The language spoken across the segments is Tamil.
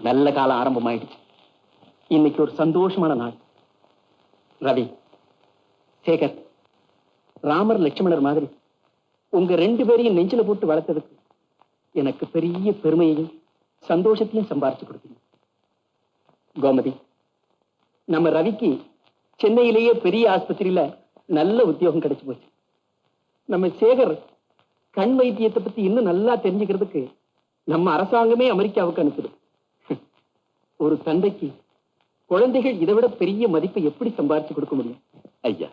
நல்ல காலம் ஆரம்பமாயிடுச்சு. இன்னைக்கு ஒரு சந்தோஷமான நாள். ரவி, சேகர், ராமர் லட்சுமணர் மாதிரி உங்க 2 பேரையும் நெஞ்சில போட்டு வளர்த்ததுக்கு எனக்கு பெரிய பெருமையையும் சந்தோஷத்தையும் சம்பாரிச்சு கொடுத்தீங்க. கோமதி, நம்ம ரவிக்கு சென்னையிலேயே பெரிய ஆஸ்பத்திரியில நல்ல உத்தியோகம் கிடைச்சு போச்சு. நம்ம சேகர் கண் வைத்தியத்தை பத்தி இன்னும் நல்லா தெரிஞ்சுக்கிறதுக்கு நம்ம அரசாங்கமே அமெரிக்காவுக்கு அனுப்புது. ஒரு தந்தைக்கு குழந்தைகள் இதை விட பெரிய மதிப்பை எப்படி சம்பாரிச்சு கொடுக்க முடியும்? ஐயா,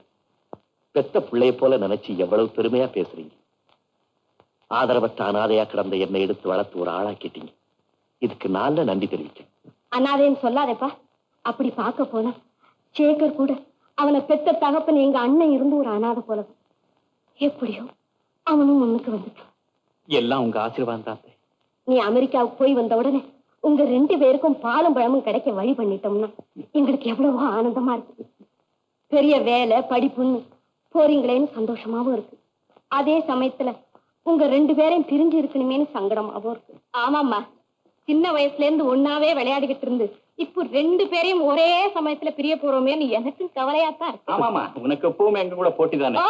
பெத்த பிள்ளைய போல நினைச்சு எவ்வளவு பெருமையா பேசுறீங்க. ஆதரவற்ற அனாதையா கிடந்த என்னை எடுத்து வளர்த்து ஒரு ஆளாக்கிட்டீங்க. இதுக்கு நான் நன்றி தெரிவிக்கிறேன். அனாதைன்னு சொல்லாதேப்பா. அப்படி பார்க்க போனா சேகர் கூட அவனை பெத்த தகப்பன் எங்க அண்ணன் இருந்து ஒரு அனாதை போல. எப்படியோ அவனும் முன்னுக்கு வந்துட்டான். எல்லாம் உங்க ஆசீர்வாதம் தான். நீ அமெரிக்காவுக்கு போய் வந்த உடனே உங்க 2 பேருக்கும் பாலும் பழமும் கிடைக்க வழி பண்ணிட்டோம்னா எங்களுக்கு எவ்வளவோ ஆனந்தமா இருக்கு. பெரிய வேலை படிப்புன்னு போறீங்களேன்னு சந்தோஷமாவும் இருக்கு. அதே சமயத்துல உங்க 2 பேரையும் பிரிஞ்சு இருக்கணுமேனு சங்கடமாவும் இருக்கு. ஆமாம்மா, சின்ன வயசுல இருந்து ஒன்னாவே விளையாடிக்கிட்டு இருந்து இப்போ 2 பேரையும் ஒரே சமயத்துல பிரிய போறோமேன்னு எனக்கு கவலையாத்தான் இருக்கு. ஆமாமா, உனக்கு எப்பவுமே எங்க கூட போட்டி தானே.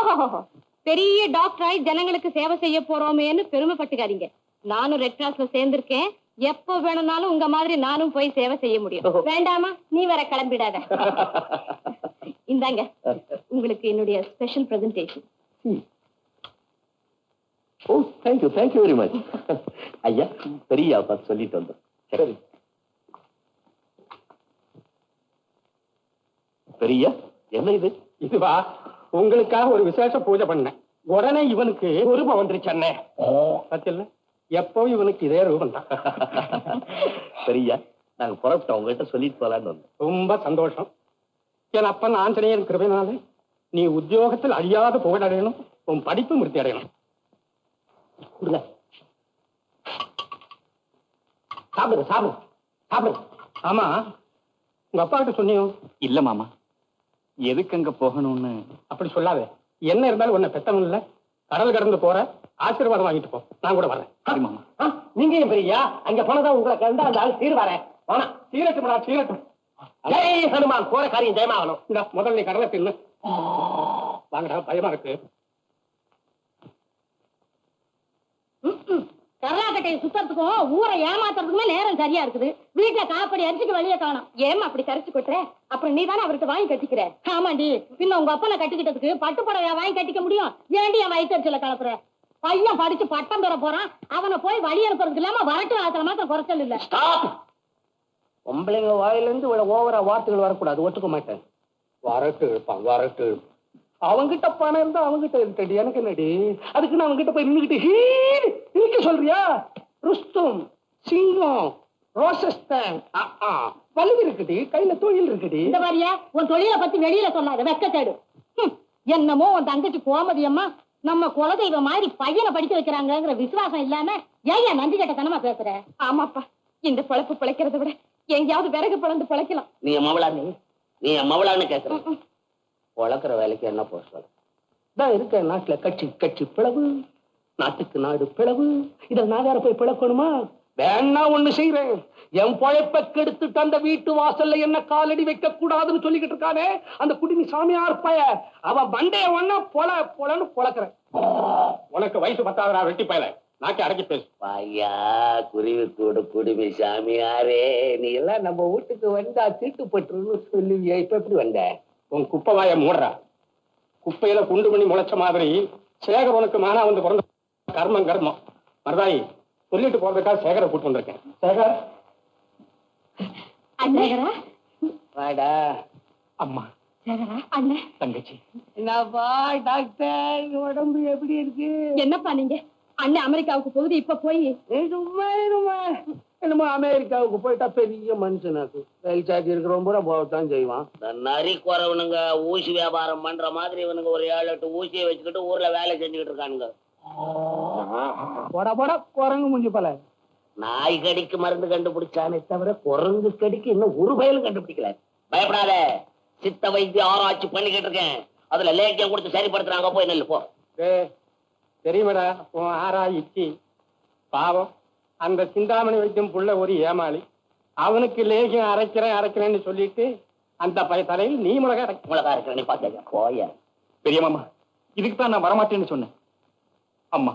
பெரிய டாக்டராய் ஜனங்களுக்கு சேவை செய்ய போறோமேன்னு பெருமைப்பட்டுக்காதீங்க. நானும் ரெட் கிராஸ்ல சேர்ந்திருக்கேன். எப்ப வேணும்னாலும் உங்க மாதிரி நானும் போய் சேவை செய்ய முடியும். வேண்டாமா, நீ வேற கிளம்பிடாத. இந்தாங்க உங்களுக்கு என்னுடைய ஸ்பெஷல் பிரசன்டேஷன். ஓ, தேங்க்யூ வெரி மச். ஐயா, பெரிய பார்த்து சொல்லிட்டு வந்தோம். சரி பெரிய, என்ன இது? இதுவா, உங்களுக்காக ஒரு விசேஷ பூஜை பண்ணேன். உடனே இவனுக்கு ரூபம் வந்துருச்சு. அண்ணே சத்தியல்ல, எப்பவும் இவனுக்கு இதே ரூபம் தான். பெரியா, நாங்க புறப்பட்டோம், உங்ககிட்ட சொல்லிட்டு போலான்னு வந்தோம். ரொம்ப சந்தோஷம். என் அப்பன் ஆஞ்சநேயன் கிருபையினாலே நீ உத்தியோகத்தில் அழியாத புகழ் அடையணும், உன் படிப்பு மிருத்தி அடையணும். சாப்பிடு சாப்பிடு சாப்பிடு. ஆமா, உங்க அப்பா கிட்ட சொன்னியோ? இல்ல மாமா, எதுக்கு அங்க போகணும்னு. அப்படி சொல்லாதே. என்ன இருந்தாலும் உன்னை பெத்தவன் இல்ல, கடல் கடந்து போற, ஆசீர்வாதம் வாங்கிட்டு போ. நான் கூட வரேன். மாமா, நீங்க ஏன் பெரியா அங்க போனதான் உங்களை கண்டா அந்த ஆள் சீர் வரேன். ஆனா சீரட்டும்டா சீரட்டும். ஜெய் ஹனுமான், போற காரியம் ஜெயமாகணும். இந்த முதல்ல நீ கடலை தின்னு. வாங்கடா, பயமா இருக்கு. கர்நாடகத்தை சுத்தறதுக்கும் ஊரை ஏமாத்துறதுக்குமே நேரம் சரியா இருக்குது. வீட்டுல காப்படி அரிசிக்கு வழிய காணும். ஏமா அப்படி கரைச்சு கொட்டுற? அப்புறம் நீ தானே அவர்கிட்ட வாங்கி கட்டிக்கிற. ஆமாண்டி, பின்ன உங்க அப்பனை கட்டிக்கிட்டதுக்கு பட்டு புடவையா வாங்கி கட்டிக்க முடியும்? ஏண்டி என் வயிற்றுல கலப்புற? பையன் படிச்சு பட்டம் பெற போறான், அவனை போய் வழி அனுப்புறதுக்கு இல்லாம வரட்டு ஆத்துல மாத்திரம் குறைச்சல் இல்ல. பொம்பளைங்க வாயிலிருந்து ஓவரா வார்த்தைகள் வரக்கூடாது, ஒத்துக்க மாட்டேன். வரட்டு இருப்பான், வரட்டு. அவங்கிட்ட பணம் இருந்தா அவங்கிட்ட இருக்கடி, எனக்கு என்னடி? அதுக்கு நான் அவங்கிட்ட போய் நின்னுக்கிட்டு சொல்றியா? ருஸ்தும், சிங்கம், ரோசஸ்தான் வலு இருக்குடி, கையில தொழில் இருக்குடி. இந்த மாதிரியா உன் தொழிலை பத்தி வெளியில சொல்லாத, வெக்கத்தேடு. என்னமோ உன் தங்கச்சி கோமதி அம்மா நம்ம குலதெய்வ மாதிரி பையனை படிக்க வைக்கிறாங்கிற விசுவாசம் இல்லாம ஏன் நன்றி கட்ட தனமா பேசுற? ஆமாப்பா, இந்த பொழப்பு பிழைக்கிறத விட எங்கேயாவது விறகு பிளந்து பிழைக்கலாம். நீ என் மவளான்னு கேட்கற. வளர்க்குற வேலைக்கு என்ன போக சொல்ல இருக்க? நாட்டுல கட்சி கட்சி பிளவு, நாட்டுக்கு நாடு பிளவு. இதை நான் வேற போய் பிளக்கணுமா? வேணா ஒண்ணு செய்யறேன். என் பொழைப்ப கெடுத்துட்டு அந்த வீட்டு வாசல்ல என்ன காலடி வைக்க கூடாதுன்னு சொல்லிக்கிட்டு இருக்கானே அந்த குடிமி சாமியார் பய, அவன் மண்டைய ஒண்ணா பொலன்னு பொழக்கிறேன். உனக்கு வயசு 10 வெட்டி பயல, நாக்கி அடக்கி பேசு. ஐயா, குருவி கூடு குடிமி சாமியாரே, நீ எல்லாம் நம்ம வீட்டுக்கு வந்தா தீட்டுப்பட்டுன்னு சொல்லுவியா? இப்ப எப்படி வந்த? உன் குப்பை வாய மூடுறா. குப்பையில குண்டு பண்ணி முளைச்ச மாதிரி சேகர் உனக்கு மானா வந்து பிறந்த கர்மம் கர்மம். மருதாயி, சொல்லிட்டு போறதுக்காக சேகரை கூட்டு வந்திருக்கேன். சேகர், வாடா. அம்மா, அண்ணன், தங்கச்சி. என்னப்பா டாக்டர், உடம்பு எப்படி இருக்கு? என்னப்பா நீங்க? அண்ணன் அமெரிக்காவுக்கு போகுது, இப்ப போய் என்னமோ அமெரிக்காவுக்கு போயிட்டா பெரிய மனுஷனாக்கு ரயில் சார்ஜ் இருக்கிறவங்க பூரா போகத்தான் செய்வான். நரி குறவனுங்க ஊசி வியாபாரம் பண்ற மாதிரி இவனுங்க ஒரு 7-8 ஊசியை வச்சுக்கிட்டு ஊர்ல வேலை செஞ்சுக்கிட்டு இருக்கானுங்க. போடா போடா, குரங்கு முடிஞ்சு போல. நாய் கடிக்கு மருந்து கண்டுபிடிச்சானே தவிர குரங்கு கடிக்கு இன்னும் ஒரு பயலும் கண்டுபிடிக்கல. பயப்படாத, சித்த வைத்திய ஆராய்ச்சி பண்ணிக்கிட்டு இருக்கேன். அதுல லேக்கியம் கொடுத்து சரிப்படுத்துறாங்க, போய் நெல்லு போ. தெரியுமாடா உன் ஆராய்ச்சி? பாவம், அந்த சிந்தாமணி வைத்தியம் புள்ள ஒரு ஏமாளி. அவனுக்கு லேகியம் அரைக்கிறேன்னு சொல்லிட்டு அந்த பைய தலையில் நீ மிளகா மிளகா இருக்கிற நீ பாக்க போய பெரிய மாமா இதுக்கு தான் நான் வரமாட்டேன்னு சொன்னேன். அம்மா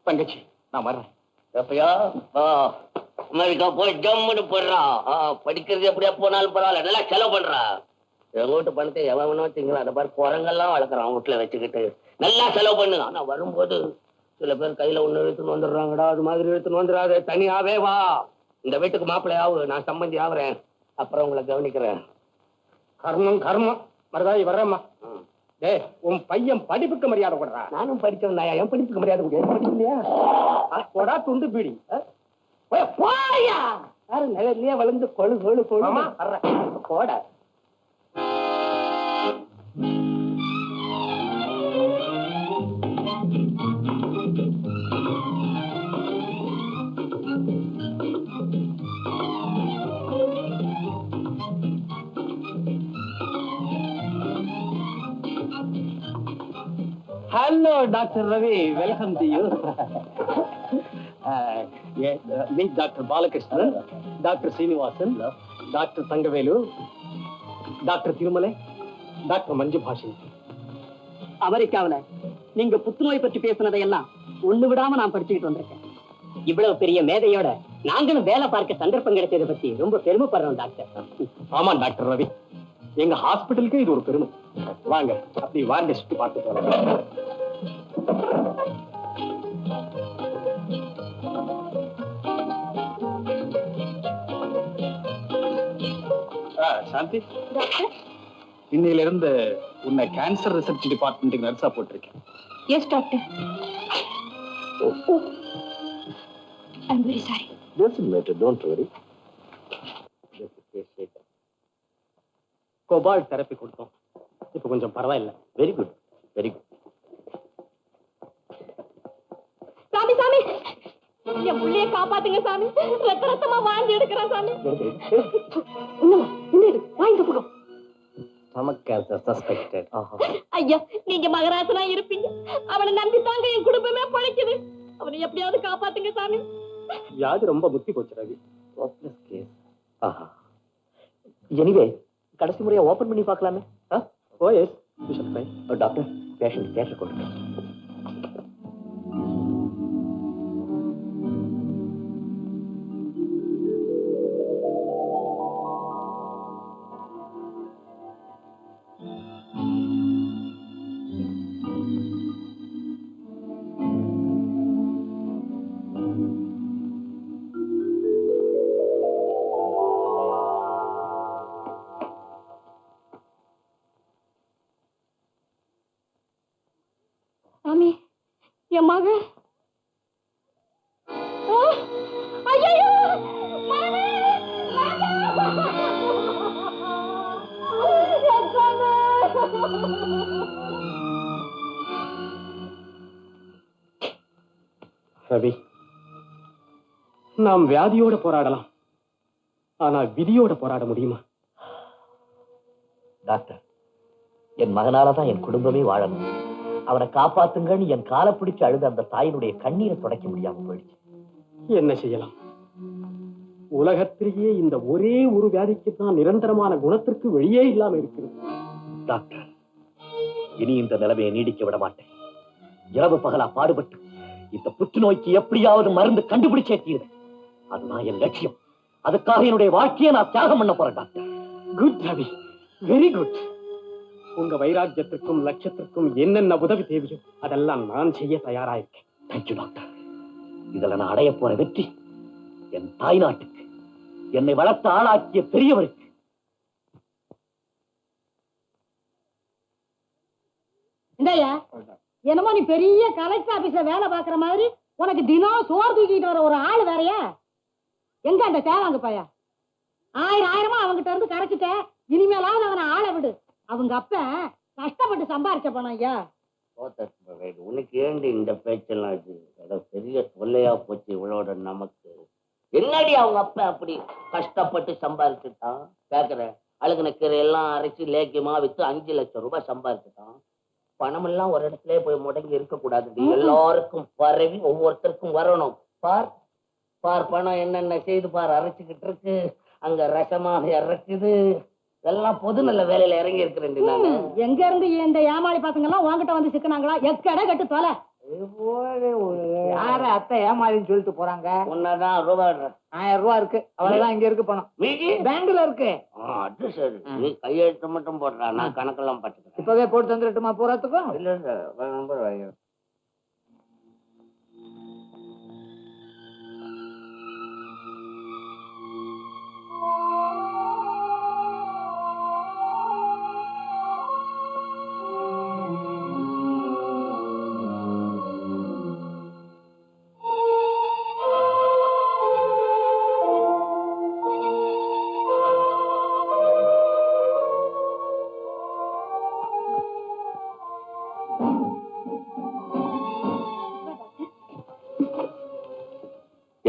தங்கச்சி நான் வர்றேன். எப்பயா அமெரிக்கா போய் ஜம்முன்னு போடுறா. படிக்கிறது எப்படியா போனாலும் பரவாயில்ல, நல்லா செலவு பண்றா. எங்க வீட்டு பணத்தை எவனோ திங்களா அந்த மாதிரி குரங்கெல்லாம் வளர்க்குறான் வீட்டுல வச்சுக்கிட்டு. நல்லா செலவு பண்ணு. ஆனா வரும்போது சில பேர் கையில ஒண்ணு இழுத்துன்னு வந்துடுறாங்கடா. அது மாதிரி இழுத்துன்னு வந்துடாது, தனியாவே வா. இந்த வீட்டுக்கு மாப்பிள்ளை ஆகு, நான் சம்பந்தி ஆகுறேன், அப்புறம் உங்களை கவனிக்கிறேன். கர்மம் கர்மம். மருதாயி வர்றேம்மா. டே உன் பையன் படிப்புக்கு மரியாதை கொடுறா. நானும் படிச்சவன் தான், என் படிப்புக்கு மரியாதை கொடுக்க படிக்கலையா? போடா துண்டு பீடி. போயா நிலையிலேயே வளர்ந்து கொழு கொழு கொழு போட. Hello, Dr. Ravi. Welcome to you. Meet Dr. Balakrishnan, Dr. Srinivasan, Dr. Thangavelu, Dr. Thirumalai, Dr. Manju Bhashi. அமெரிக்காவில நீங்க புத்துநோய் பற்றி பேசுனதையெல்லாம் ஒண்ணு விடாம நான் படிச்சுக்கிட்டு வந்திருக்கேன். இவ்வளவு பெரிய மேதையோட நாங்களும் வேலை பார்க்க சந்தர்ப்பம் கிடைச்சதை பத்தி ரொம்ப பெருமைப்படுறோம் டாக்டர். ஆமா டாக்டர் ரவி, எங்க ஹாஸ்பிட்டலுக்கு இது ஒரு பெருமை. வாங்க அப்படி வார்டு சுற்றி பார்த்துட்டு வரலாம். சாந்தி, இன்னையில இருந்து உன்னை கேன்சர் ரிசர்ச் டிபார்ட்மெண்ட்டுக்கு நர்ஸா போட்டிருக்கேன். Yes doctor. I'm very sorry. Doesn't matter, don't worry. Cobalt therapy கொடுத்தோம், இப்ப கொஞ்சம் பரவாயில்ல. Very good, very good. சாமி சாமி, என் புள்ளைய காப்பாத்துங்க சாமி. ரத்த ரத்தமா வாழ்ந்து எடுக்கிறான் சாமி. வாங்க போகும். Stomach cancer suspected. ஐயா, நீங்க மகராசனா இருப்பீங்க. அவனை நம்பி தாங்க என் குடும்பமே பழைக்குது. அவனை எப்படியாவது காப்பாத்துங்க சாமி. வியாதி ரொம்ப புத்தி போச்சு ரவி. Hopeless case. எனிவே கடைசி முறையா ஓபன் பண்ணி பார்க்கலாமே. Oh yes, you should try. Doctor, patient cash கொடுங்க. சாமி, என் மக. ஐயோ, ரவி, நாம் வியாதியோட போராடலாம், ஆனா விதியோட போராட முடியுமா? டாக்டர், என் மகனாலதான் என் குடும்பமே வாழணும். அவனை காப்பாத்துங்கன்னு என் காலை பிடிச்சு அழுத அந்த தாயினுடைய கண்ணீரை துடைக்க முடியாம போயிடுச்சு. என்ன செய்யலாம்? உலகத்திலேயே இந்த ஒரே ஒரு வியாதிக்கு தான் நிரந்தரமான குணத்திற்கு வெளியே இல்லாம இருக்கிறது. டாக்டர், இனி இந்த நிலைமையை நீடிக்க விட மாட்டேன். இரவு பகலா பாடுபட்டு இந்த புற்றுநோய்க்கு எப்படியாவது மருந்து கண்டுபிடிச்சே தீருவேன். அதுதான் என் லட்சியம். அதுக்காக என்னுடைய வாழ்க்கையை நான் தியாகம் பண்ண போறேன் doctor. Good Ravi, very good. உங்க வைராக்கியத்திற்கும் லட்சத்திற்கும் என்னென்ன உதவி தேவையோ அதெல்லாம் நான் செய்ய தயாராயிருக்கேன். Thank you doctor. இதுல நான் அடைய போற வெற்றி என் தாய் நாட்டுக்கு, என்னை வளர்த்த ஆளாக்கிய பெரியவருக்கு. இந்தாயா, என்னமோ நீ பெரிய கலெக்டர் ஆபீஸ்ல வேலை பாக்குற மாதிரி உனக்கு தினம் சோறு தூக்கிட்டு வர ஒரு ஆள் வேறையா? எங்க அந்த தேவாங்க பையா? ஆயிரமா அவங்கிட்ட இருந்து கரைச்சிட்ட. இனிமேலாவது அவனை ஆளை விடு. அவங்க அப்ப கஷ்டப்பட்டு சம்பாரிச்ச பணம் ஐயா. உனக்கு ஏண்டி இந்த பேச்செல்லாம்? இது பெரிய தொல்லையா போச்சு இவளோட நமக்கு. என்னடி அவங்க அப்ப அப்படி கஷ்டப்பட்டு சம்பாரிச்சுட்டான்? கேக்குற அழுகுன கீரை எல்லாம் அரைச்சு லேக்கியமா வித்து 5 லட்சம் ரூபாய் சம்பாரிச்சுட்டான். பணம் எல்லாம் ஒரு இடத்துல போய் முடங்கி இருக்க கூடாது. எல்லாருக்கும் பரவி ஒவ்வொருத்தருக்கும் வரணும். பார், பார் பணம் என்னென்ன செய்து பார் அரைச்சுக்கிட்டு இருக்கு, அங்க ரசமாக இறக்குது. எல்லாம் பொது நல்ல வேலையில இறங்கி இருக்கிறேன் நானு. எங்க இருந்து இந்த ஏமாளி பசங்க எல்லாம் உங்ககிட்ட வந்து சிக்கினாங்களா? எக்கட கட்டு தொலை. யார அத்தை ஏமாளின்னு சொல்லிட்டு போறாங்க? உன்னதான் ரூபாய் 1000 ரூபாய் இருக்கு, அவ்வளவுதான். இங்க இருக்கு பணம், மீதி பேங்க்ல இருக்கு. அது சரி, நீ கையெழுத்து மட்டும் போடுறா, நான் கணக்கெல்லாம் பார்த்துக்கிறேன். இப்பவே போட்டு தந்துட்டுமா போறதுக்கும்? இல்ல இல்ல, நம்பர் வாங்க.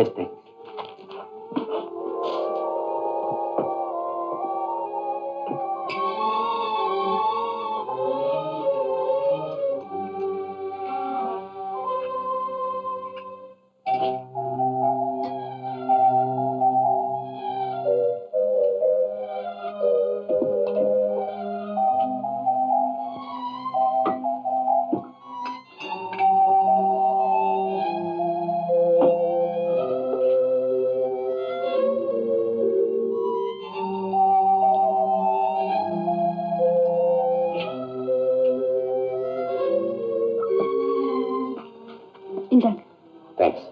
S thanks. இந்தாங்க. தேங்க்ஸ்.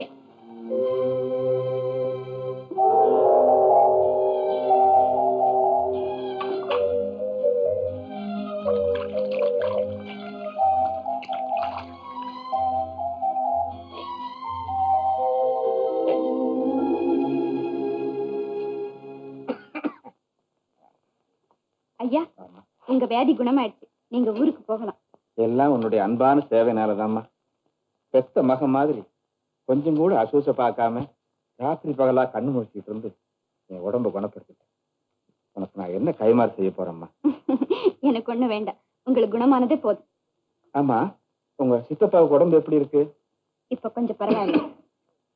ஐயா, உங்க வியாதி குணமாயிடுச்சு, நீங்க ஊருக்கு போகலாம். எல்லாம் உன்னுடைய அன்பான சேவைனாலதாம்மா. பெத்த மகன் மாதிரி கொஞ்சம் கூட அசூச பார்க்காம ராத்திரி பகலா கண்ணு முடிச்சிட்டு இருந்து என் உடம்ப குணப்படுத்திட்டேன். உனக்கு நான் என்ன கைமாறு செய்ய போறேம்மா? எனக்கு ஒண்ணு வேண்டாம், உங்களுக்கு குணமானதே போதும். ஆமா, உங்க சித்தப்பாவுக்கு உடம்பு எப்படி இருக்கு? இப்ப கொஞ்சம் பரவாயில்ல.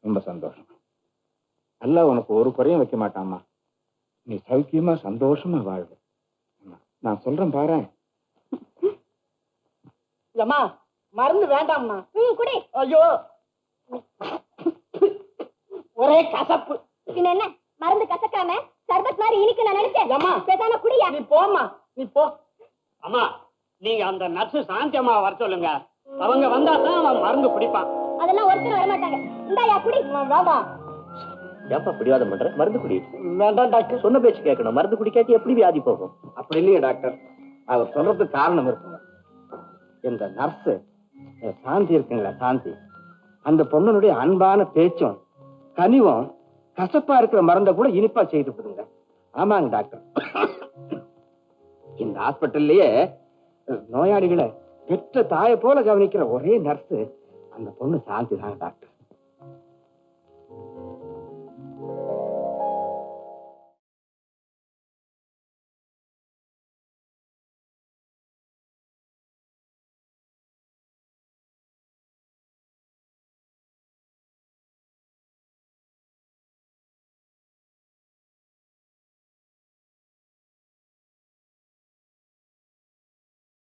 ரொம்ப சந்தோஷம். அல்ல உனக்கு ஒரு குறையும் வைக்க மாட்டாம்மா. நீ சௌக்கியமா சந்தோஷமா வாழ்வு. நான் சொல்றேன் பாரு. அம்மா, மருந்து வேண்டாம்மா. குடி. ஐயோ, ஒரே கசப்பு. பின்ன என்ன, மருந்து கசக்காம சர்பத் மாதிரி இனிக்கு நான் நினைச்சேன். அம்மா, பேசாம குடியா. நீ போம்மா, நீ போ. அம்மா, நீங்க அந்த நர்ஸ் சாந்தி அம்மா வர சொல்லுங்க. அவங்க வந்தா தான் அவன் மருந்து குடிப்பான். அதெல்லாம் ஒருத்தர் வர மாட்டாங்க. இந்தாயா குடி. வேண்டாம். ஏப்பா பிடிவாதம் பண்ற? மருந்து குடி. வேண்டாம் டாக்டர். சொன்ன பேச்சு கேட்கணும். மருந்து குடிக்காட்டி எப்படி வியாதி போகும்? அப்படி இல்லையே டாக்டர், அவர் சொல்றதுக்கு காரணம் இருக்குங்க. இந்த நர்ஸ் சாந்தி இருக்குங்களா, சாந்தி, அந்த பொண்ணுடைய அன்பான பேச்சும் கனிவும் கசப்பா இருக்கிற மருந்தை கூட இனிப்பா செய்து கொடுங்க. ஆமாங்க டாக்டர், இந்த ஹாஸ்பிட்டல்லயே நோயாளிகளை பெற்ற தாயை போல கவனிக்கிற ஒரே நர்ஸ் அந்த பொண்ணு சாந்தி தாங்க டாக்டர்.